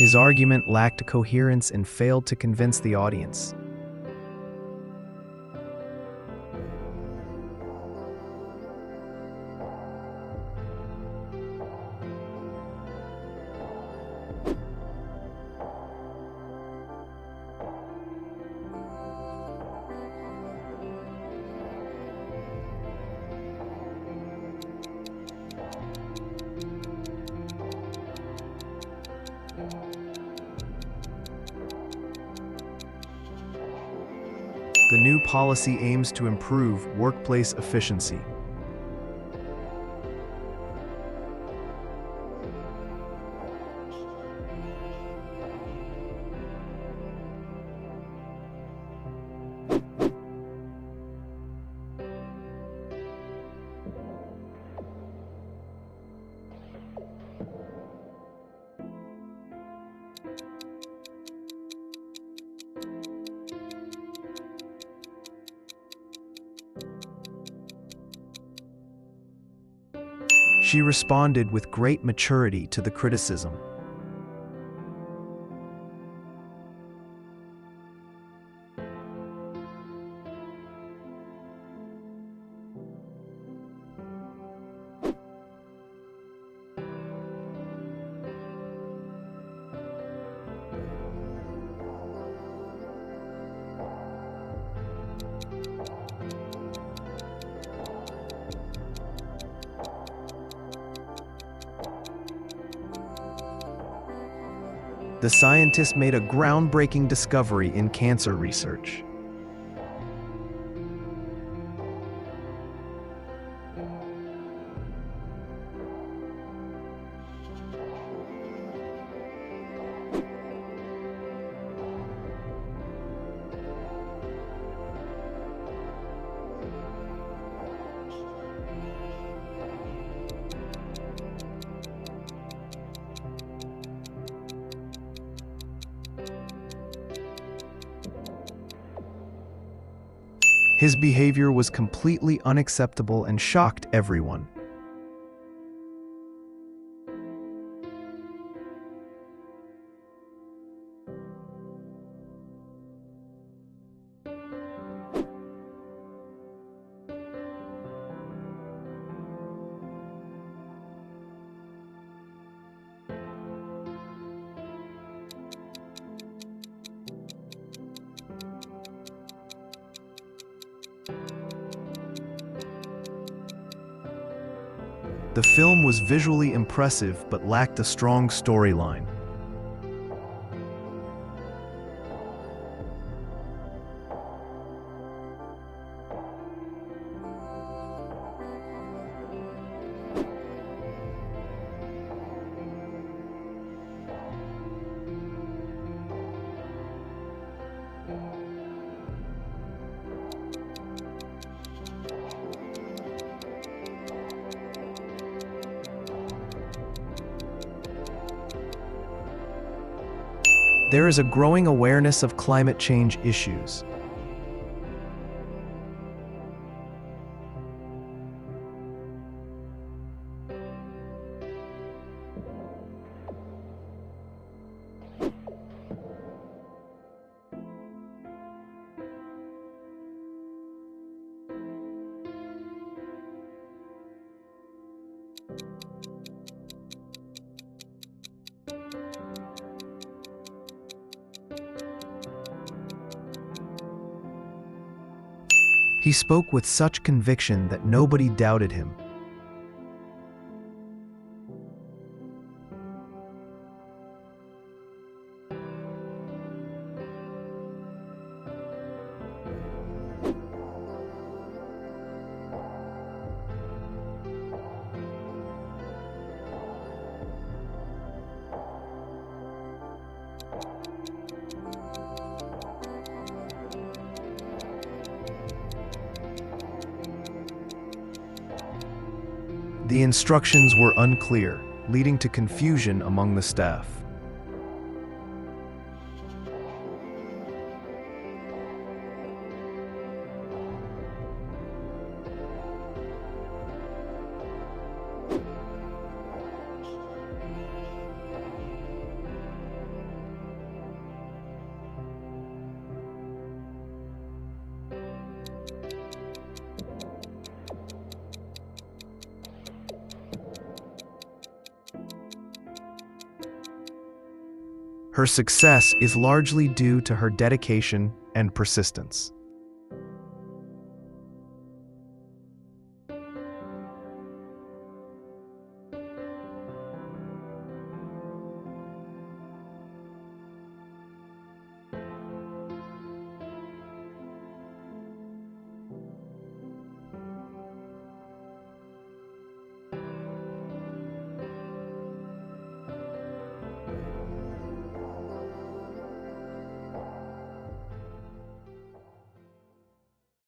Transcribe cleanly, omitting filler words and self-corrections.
His argument lacked coherence and failed to convince the audience. The new policy aims to improve workplace efficiency. She responded with great maturity to the criticism. The scientist made a groundbreaking discovery in cancer research. His behavior was completely unacceptable and shocked everyone. The film was visually impressive but lacked a strong storyline. There is a growing awareness of climate change issues. He spoke with such conviction that nobody doubted him. The instructions were unclear, leading to confusion among the staff. Her success is largely due to her dedication and persistence.